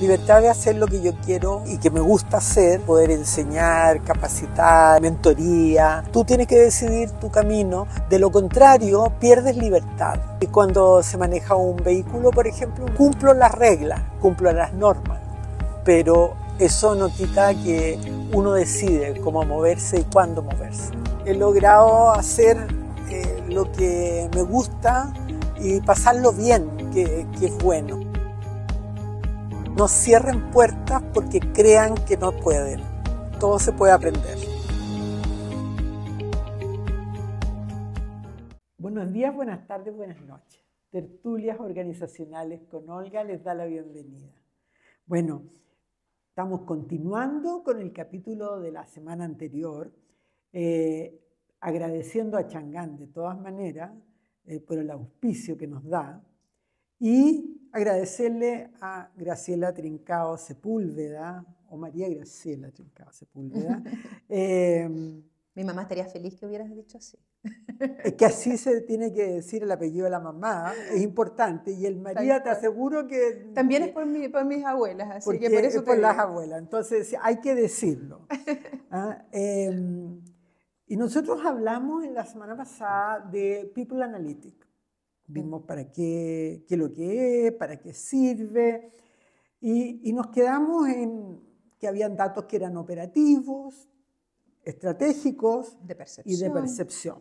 Libertad de hacer lo que yo quiero y que me gusta hacer, poder enseñar, capacitar, mentoría. Tú tienes que decidir tu camino, de lo contrario pierdes libertad. Y cuando se maneja un vehículo, por ejemplo, cumplo las reglas, cumplo las normas, pero eso no quita que uno decide cómo moverse y cuándo moverse. He logrado hacer lo que me gusta y pasarlo bien, que es bueno. No cierren puertas porque crean que no pueden. Todo se puede aprender. Buenos días, buenas tardes, buenas noches. Tertulias organizacionales con Olga les da la bienvenida. Bueno, estamos continuando con el capítulo de la semana anterior, agradeciendo a Changán de todas maneras por el auspicio que nos da y agradecerle a Graciela Trincao Sepúlveda, o María Graciela Trincao Sepúlveda. Mi mamá estaría feliz que hubieras dicho así. Es que así se tiene que decir el apellido de la mamá, es importante. Y el María, te aseguro que... También es por mis abuelas, así porque que por eso es por te las digo. abuelas, entonces hay que decirlo. Y nosotros hablamos en la semana pasada de People Analytics. Vimos para qué es lo que es, para qué sirve, y nos quedamos en que habían datos que eran operativos, estratégicos y de percepción.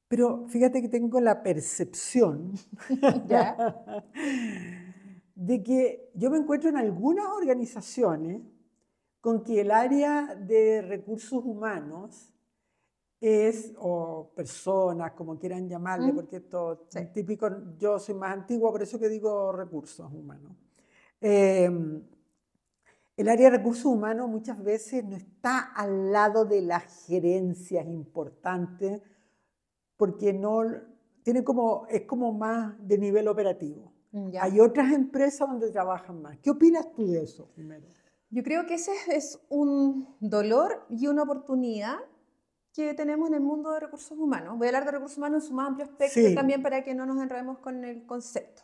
Pero fíjate que tengo la percepción ¿Ya? de que yo me encuentro en algunas organizaciones con que el área de recursos humanos o personas, como quieran llamarle, porque esto es típico, yo soy más antigua, por eso que digo recursos humanos. El área de recursos humanos muchas veces no está al lado de las gerencias importantes, porque no, es como más de nivel operativo. ¿Ya? Hay otras empresas donde trabajan más. ¿Qué opinas tú de eso primero? Yo creo que ese es un dolor y una oportunidad que tenemos en el mundo de recursos humanos. Voy a hablar de recursos humanos en su más amplio espectro también para que no nos enredemos con el concepto.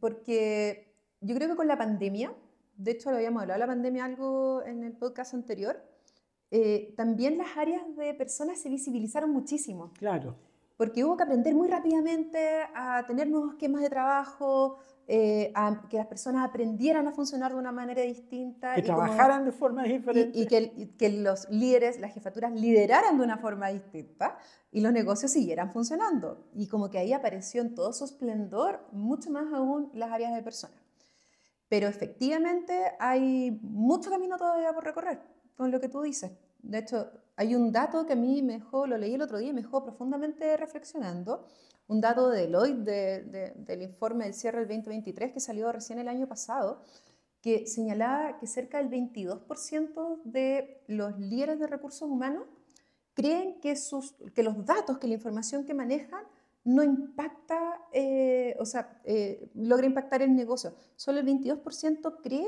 Porque yo creo que con la pandemia, de hecho lo habíamos hablado de la pandemia algo en el podcast anterior, también las áreas de personas se visibilizaron muchísimo. Claro. Porque hubo que aprender muy rápidamente a tener nuevos esquemas de trabajo, a que las personas aprendieran a funcionar de una manera distinta. Que trabajaran de forma diferente. Y que los líderes, las jefaturas, lideraran de una forma distinta y los negocios siguieran funcionando. Y como que ahí apareció en todo su esplendor, mucho más aún las áreas de personas. Pero efectivamente hay mucho camino todavía por recorrer, con lo que tú dices. De hecho, hay un dato que a mí me dejó, lo leí el otro día y me dejó profundamente reflexionando, un dato de Deloitte del informe del cierre del 2023 que salió recién el año pasado, que señalaba que cerca del 22% de los líderes de recursos humanos creen que los datos, que la información que manejan no impacta, logra impactar el negocio. Solo el 22% cree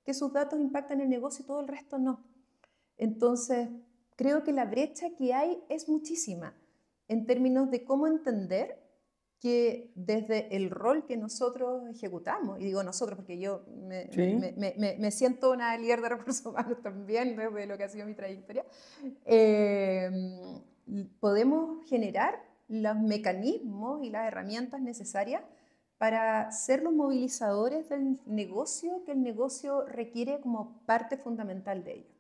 que sus datos impactan el negocio y todo el resto no. Entonces, creo que la brecha que hay es muchísima en términos de cómo entender que desde el rol que nosotros ejecutamos, y digo nosotros porque yo me siento una líder de recursos humanos también, desde lo que ha sido mi trayectoria, podemos generar los mecanismos y las herramientas necesarias para ser los movilizadores del negocio que el negocio requiere como parte fundamental de ello.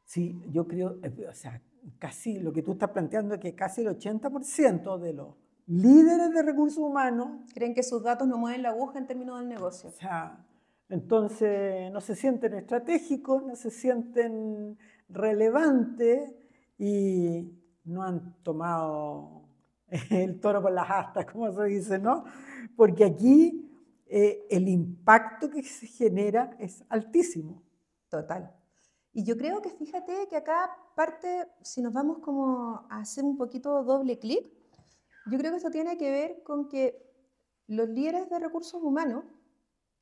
Sí, yo creo, o sea, casi lo que tú estás planteando es que casi el 80% de los líderes de recursos humanos creen que sus datos no mueven la aguja en términos del negocio. O sea, entonces no se sienten estratégicos, no se sienten relevantes y no han tomado el toro por las astas, como se dice, ¿no? Porque aquí el impacto que se genera es altísimo. Total. Y yo creo que fíjate que acá parte, si nos vamos como a hacer un poquito doble clic, yo creo que esto tiene que ver con que los líderes de recursos humanos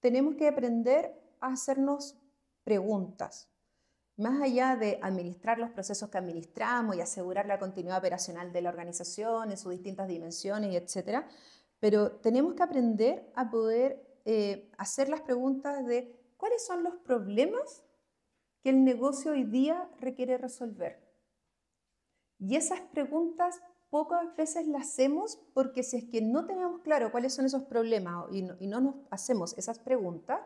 tenemos que aprender a hacernos preguntas. Más allá de administrar los procesos que administramos y asegurar la continuidad operacional de la organización en sus distintas dimensiones, etc., pero tenemos que aprender a poder hacer las preguntas de cuáles son los problemas que el negocio hoy día requiere resolver. Y esas preguntas pocas veces las hacemos porque si es que no tenemos claro cuáles son esos problemas y no nos hacemos esas preguntas,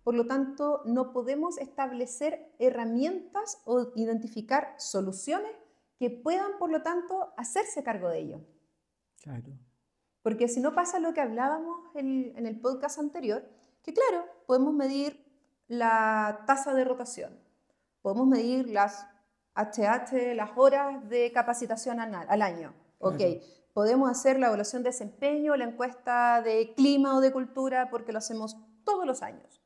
por lo tanto no podemos establecer herramientas o identificar soluciones que puedan, por lo tanto, hacerse cargo de ello. Claro. Porque si no pasa lo que hablábamos en el podcast anterior, que claro, podemos medir la tasa de rotación, podemos medir las HH, las horas de capacitación al año. Claro. Ok, podemos hacer la evaluación de desempeño, la encuesta de clima o de cultura, porque lo hacemos todos los años.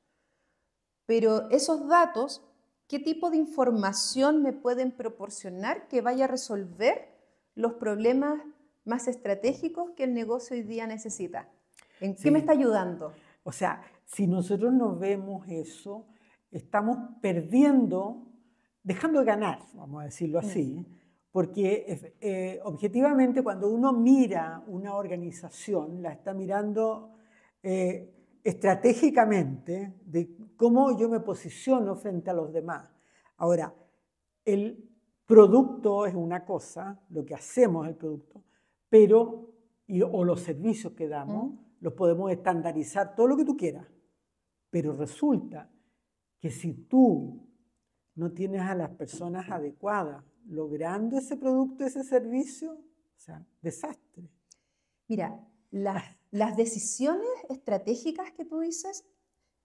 Pero esos datos, ¿qué tipo de información me pueden proporcionar que vaya a resolver los problemas más estratégicos que el negocio hoy día necesita? ¿En qué me está ayudando? O sea, si nosotros no vemos eso, estamos perdiendo, dejando de ganar, vamos a decirlo así, porque objetivamente cuando uno mira una organización, la está mirando estratégicamente de cómo yo me posiciono frente a los demás. Ahora, el producto es una cosa, lo que hacemos es el producto, pero, o los servicios que damos, los podemos estandarizar, todo lo que tú quieras. Pero resulta que si tú no tienes a las personas adecuadas logrando ese producto, ese servicio, o sea, desastre. Mira, las decisiones estratégicas que tú dices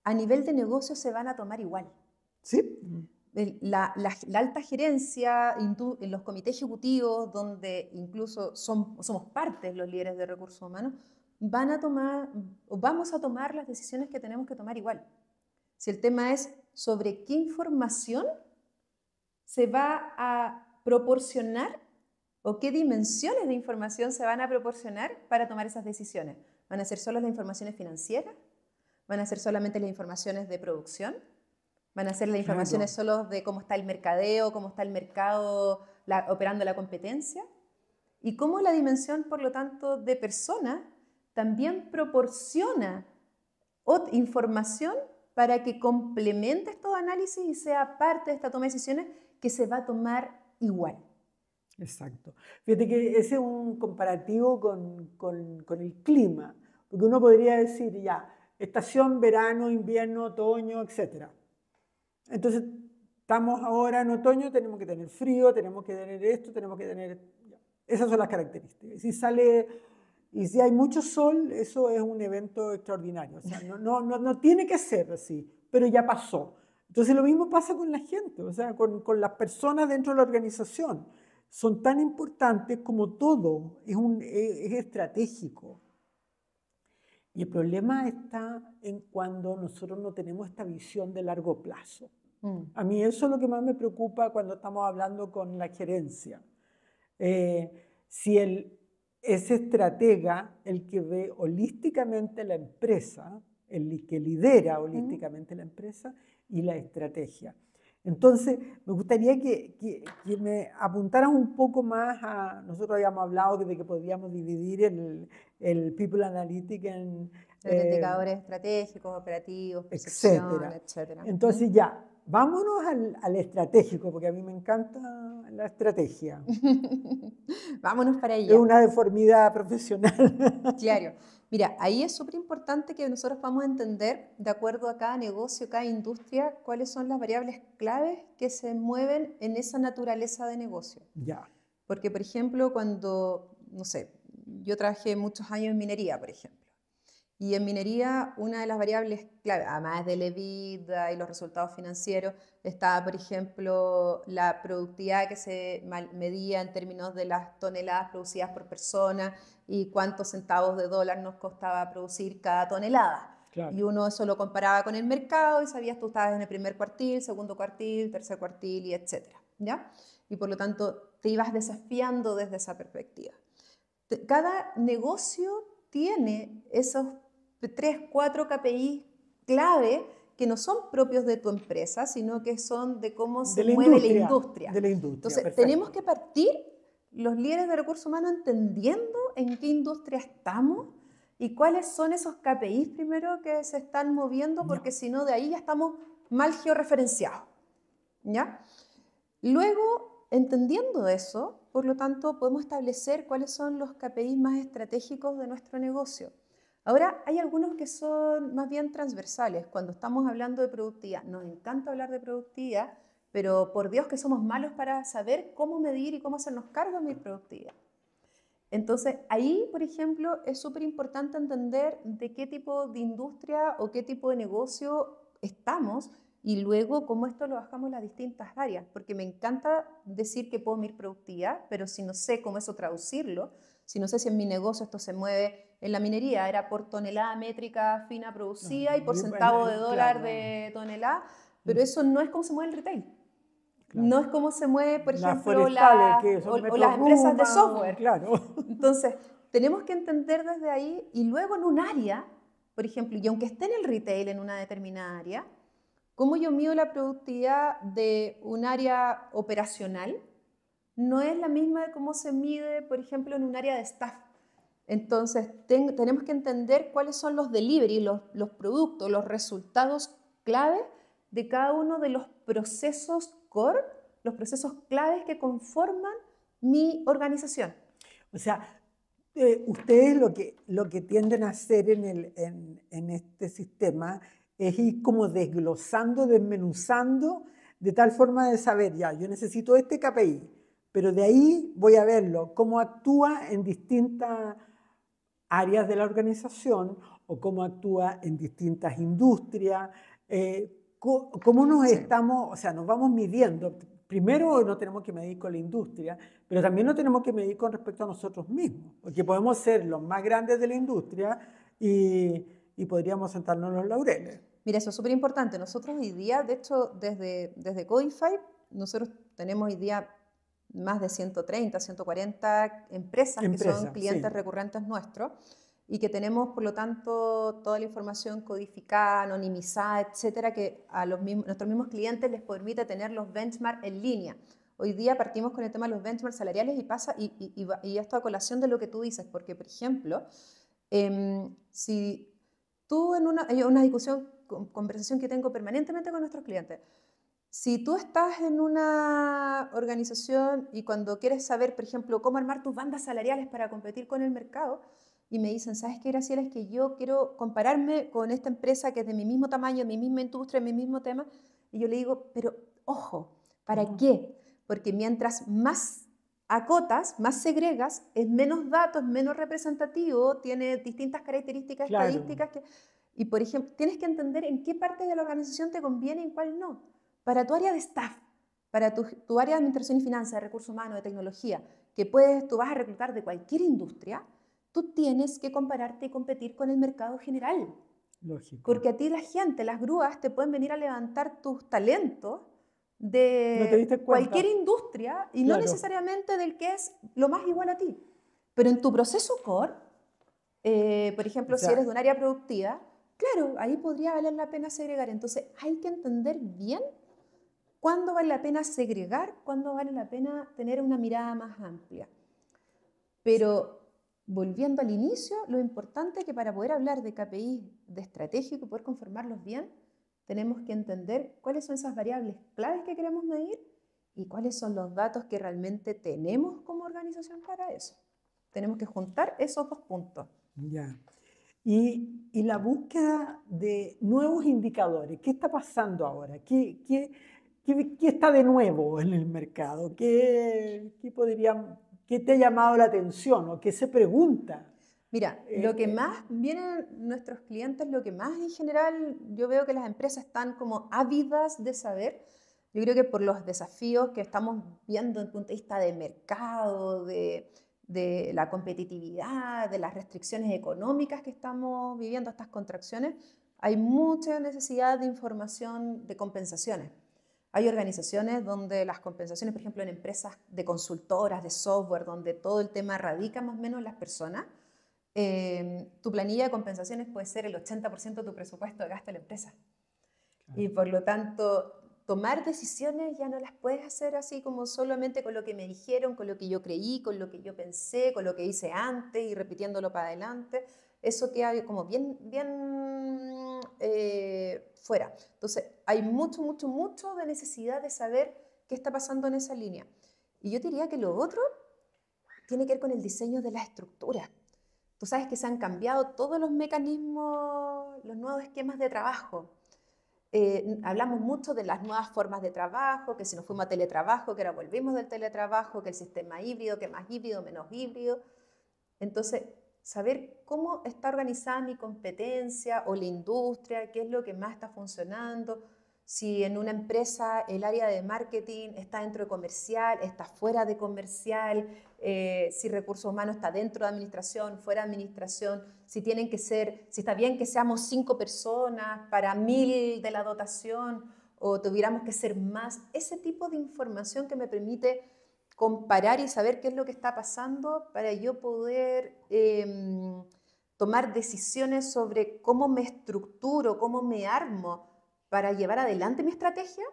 a nivel de negocio se van a tomar igual. Sí. La alta gerencia, en los comités ejecutivos, donde incluso somos parte los líderes de recursos humanos, vamos a tomar las decisiones que tenemos que tomar igual. Si el tema es sobre qué información se va a proporcionar o qué dimensiones de información se van a proporcionar para tomar esas decisiones. ¿Van a ser solo las informaciones financieras? ¿Van a ser solamente las informaciones de producción? ¿Van a ser las informaciones solo de cómo está el mercadeo, cómo está el mercado operando la competencia? Y cómo la dimensión, por lo tanto, de persona también proporciona información para que complemente estos análisis y sea parte de esta toma de decisiones que se va a tomar igual. Exacto. Fíjate que ese es un comparativo con el clima, porque uno podría decir ya, estación, verano, invierno, otoño, etc. Entonces, estamos ahora en otoño, tenemos que tener frío, tenemos que tener esto, tenemos que tener... Esas son las características. Y si hay mucho sol, eso es un evento extraordinario. O sea, no tiene que ser así, pero ya pasó. Entonces lo mismo pasa con la gente, o sea, con las personas dentro de la organización. Son tan importantes como todo, es estratégico. Y el problema está en cuando nosotros no tenemos esta visión de largo plazo. A mí eso es lo que más me preocupa cuando estamos hablando con la gerencia. Si ese estratega, el que ve holísticamente la empresa, el que lidera holísticamente la empresa y la estrategia. Entonces, me gustaría que me apuntaras un poco más a... Nosotros habíamos hablado de que podíamos dividir el People Analytics en... indicadores estratégicos, operativos, percepción, etcétera. Entonces ya, vámonos al estratégico, porque a mí me encanta la estrategia. Vámonos para allá. Es una deformidad profesional. Claro. Mira, ahí es súper importante que nosotros podamos entender, de acuerdo a cada negocio, cada industria, cuáles son las variables claves que se mueven en esa naturaleza de negocio. Ya. Porque, por ejemplo, cuando, no sé, yo trabajé muchos años en minería, por ejemplo. Y en minería, una de las variables clave, además del EBITDA y los resultados financieros, estaba, por ejemplo, la productividad que se medía en términos de las toneladas producidas por persona y cuántos centavos de dólar nos costaba producir cada tonelada. Claro. Y uno eso lo comparaba con el mercado y sabías tú estabas en el primer cuartil, segundo cuartil, tercer cuartil y etcétera, ¿ya? Y por lo tanto te ibas desafiando desde esa perspectiva. Cada negocio tiene esos 3, 4 KPIs clave que no son propios de tu empresa, sino que son de cómo se mueve la industria. De la industria. Entonces, perfecto. Tenemos que partir los líderes de recursos humanos entendiendo en qué industria estamos y cuáles son esos KPIs primero que se están moviendo, porque si no, de ahí ya estamos mal georreferenciados, ¿ya? Luego, entendiendo eso, por lo tanto, podemos establecer cuáles son los KPIs más estratégicos de nuestro negocio. Ahora, hay algunos que son más bien transversales. Cuando estamos hablando de productividad, nos encanta hablar de productividad, pero por Dios que somos malos para saber cómo medir y cómo hacernos cargo de medir productividad. Entonces, ahí, por ejemplo, es súper importante entender de qué tipo de industria o qué tipo de negocio estamos y luego cómo esto lo bajamos en las distintas áreas, porque me encanta decir que puedo medir productividad, pero si no sé cómo eso traducirlo, si no sé si en mi negocio esto se mueve en la minería, era por tonelada métrica fina producida y por centavo de dólar de tonelada, pero eso no es como se mueve el retail. Claro. No es como se mueve, por ejemplo, o las empresas de software. Claro. Entonces, tenemos que entender desde ahí y luego en un área, por ejemplo, y aunque esté en el retail en una determinada área, cómo yo mido la productividad de un área operacional no es la misma de cómo se mide, por ejemplo, en un área de staff. Entonces, tenemos que entender cuáles son los delivery, los productos, los resultados clave de cada uno de los procesos core, los procesos claves que conforman mi organización. O sea, ustedes lo que tienden a hacer en este sistema es ir como desglosando, desmenuzando, de tal forma de saber, ya, yo necesito este KPI, pero de ahí voy a verlo, cómo actúa en distintas áreas de la organización o cómo actúa en distintas industrias, cómo nos estamos, o sea, nos vamos midiendo. Primero no tenemos que medir con la industria, pero también no tenemos que medir con respecto a nosotros mismos, porque podemos ser los más grandes de la industria y podríamos sentarnos en los laureles. Mira, eso es súper importante. Nosotros hoy día, de hecho, desde Codify, nosotros tenemos hoy día más de 130, 140 empresas que son clientes recurrentes nuestros y que tenemos, por lo tanto, toda la información codificada, anonimizada, etcétera, que a nuestros mismos clientes les permite tener los benchmarks en línea. Hoy día partimos con el tema de los benchmarks salariales y esto a colación de lo que tú dices, porque, por ejemplo, si tú en una discusión, conversación que tengo permanentemente con nuestros clientes, si tú estás en una organización y cuando quieres saber, por ejemplo, cómo armar tus bandas salariales para competir con el mercado, y me dicen, ¿sabes qué, Graciela? Es que yo quiero compararme con esta empresa que es de mi mismo tamaño, de mi misma industria, de mi mismo tema, y yo le digo, pero ojo, ¿para qué? Porque mientras más acotas, más segregas, es menos datos, menos representativo, tiene distintas características estadísticas. Y, por ejemplo, tienes que entender en qué parte de la organización te conviene y en cuál no. Para tu área de staff, para tu área de administración y finanzas, de recursos humanos, de tecnología, que tú vas a reclutar de cualquier industria, tú tienes que compararte y competir con el mercado general. Lógico. Porque a ti la gente, las grúas, te pueden venir a levantar tus talentos de cualquier industria y no necesariamente del que es lo más igual a ti. Pero en tu proceso core, por ejemplo, si eres de un área productiva, claro, ahí podría valer la pena segregar. Entonces hay que entender bien cuándo vale la pena segregar, cuándo vale la pena tener una mirada más amplia. Pero volviendo al inicio, lo importante es que para poder hablar de KPI de estratégico y poder conformarlos bien, tenemos que entender cuáles son esas variables claves que queremos medir y cuáles son los datos que realmente tenemos como organización para eso. Tenemos que juntar esos dos puntos. Ya. Y la búsqueda de nuevos indicadores. ¿Qué está pasando ahora? ¿Qué está de nuevo en el mercado? ¿Qué te ha llamado la atención o qué se pregunta? Mira, lo que más vienen nuestros clientes, lo que más en general yo veo que las empresas están como ávidas de saber, yo creo que por los desafíos que estamos viendo desde el punto de vista de mercado, de la competitividad, de las restricciones económicas que estamos viviendo, estas contracciones, hay mucha necesidad de información de compensaciones. Hay organizaciones donde las compensaciones, por ejemplo, en empresas de consultoras, de software, donde todo el tema radica más o menos en las personas, tu planilla de compensaciones puede ser el 80% de tu presupuesto de gasto de la empresa. Claro. Y por lo tanto, tomar decisiones ya no las puedes hacer así como solamente con lo que me dijeron, con lo que yo creí, con lo que yo pensé, con lo que hice antes y repitiéndolo para adelante. eso queda como bien fuera. Entonces, hay mucho de necesidad de saber qué está pasando en esa línea. Y yo diría que lo otro tiene que ver con el diseño de la estructura. Tú sabes que se han cambiado todos los mecanismos, los nuevos esquemas de trabajo. Hablamos mucho de las nuevas formas de trabajo, que si nos fuimos a teletrabajo, que ahora volvimos del teletrabajo, que el sistema híbrido, que más híbrido, menos híbrido. Entonces, saber cómo está organizada mi competencia o la industria, qué es lo que más está funcionando, si en una empresa el área de marketing está dentro de comercial, está fuera de comercial, si recursos humanos está dentro de administración, fuera de administración, si está bien que seamos 5 personas para 1000 de la dotación o tuviéramos que ser más. Ese tipo de información que me permite comparar y saber qué es lo que está pasando para yo poder tomar decisiones sobre cómo me estructuro, cómo me armo para llevar adelante mi estrategia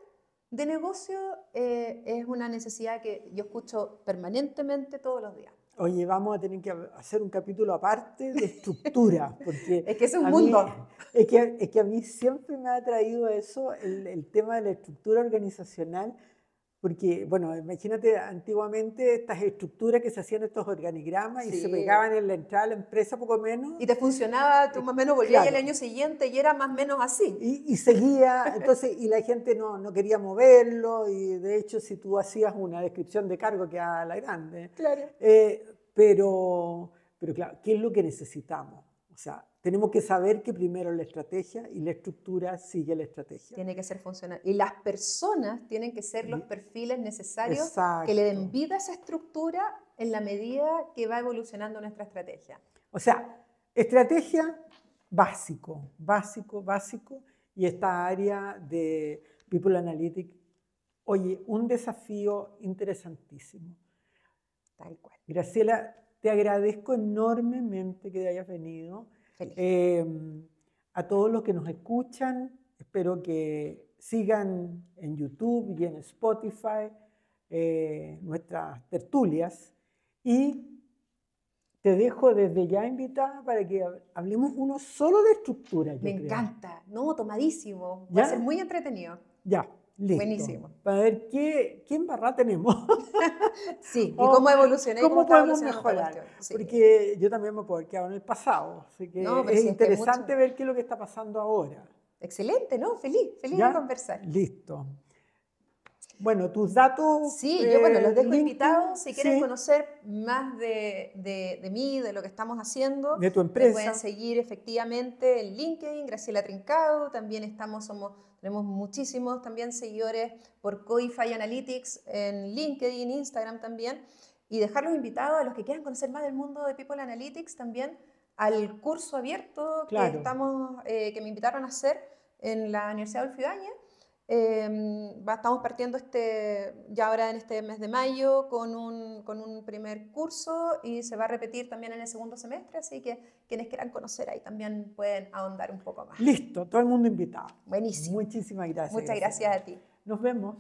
de negocio, es una necesidad que yo escucho permanentemente todos los días. Oye, vamos a tener que hacer un capítulo aparte de estructura, porque es que es un mundo. Es que a mí siempre me ha atraído eso, el tema de la estructura organizacional, porque, bueno, imagínate antiguamente estas estructuras que se hacían estos organigramas y se pegaban en la entrada de la empresa poco menos. Y te funcionaba, tú más o menos volvías el año siguiente y era más o menos así. Y seguía, entonces, y la gente no quería moverlo, y de hecho si tú hacías una descripción de cargo quedaba a la grande. Claro. Pero claro, ¿qué es lo que necesitamos? O sea, tenemos que saber que primero la estrategia y la estructura sigue la estrategia. Tiene que ser funcional. Y las personas tienen que ser los perfiles necesarios. Exacto. Que le den vida a esa estructura en la medida que va evolucionando nuestra estrategia. O sea, estrategia básico. Y esta área de People Analytics, oye, un desafío interesantísimo. Tal cual. Graciela, te agradezco enormemente que hayas venido. A todos los que nos escuchan, espero que sigan en YouTube y en Spotify nuestras tertulias. Y te dejo desde ya invitada para que hablemos uno solo de estructura. Me encanta. No, tomadísimo. Va a ser muy entretenido. Ya. Listo. Buenísimo. Para ver qué embarrada tenemos. Sí, y cómo evolucionar. ¿Cómo podemos mejorar? Sí. Porque yo también me puedo haber quedado en el pasado. Así que es interesante ver qué es lo que está pasando ahora. Excelente, ¿no? Feliz de conversar. Listo. Bueno, tus datos. Sí, yo los dejo invitados. Si quieren conocer más de mí, de lo que estamos haciendo, de tu empresa, pueden seguir efectivamente en LinkedIn, Graciela Trincado. También tenemos muchísimos también seguidores por Codify Analytics en LinkedIn, Instagram también. Y dejarlos invitados a los que quieran conocer más del mundo de People Analytics también al curso abierto que me invitaron a hacer en la Universidad Adolfo Ibáñez. Estamos partiendo ya ahora en este mes de mayo con un primer curso y se va a repetir también en el segundo semestre, así que quienes quieran conocer ahí también pueden ahondar un poco más. Listo, todo el mundo invitado. Buenísimo. Muchísimas gracias. Muchas gracias a ti. Nos vemos.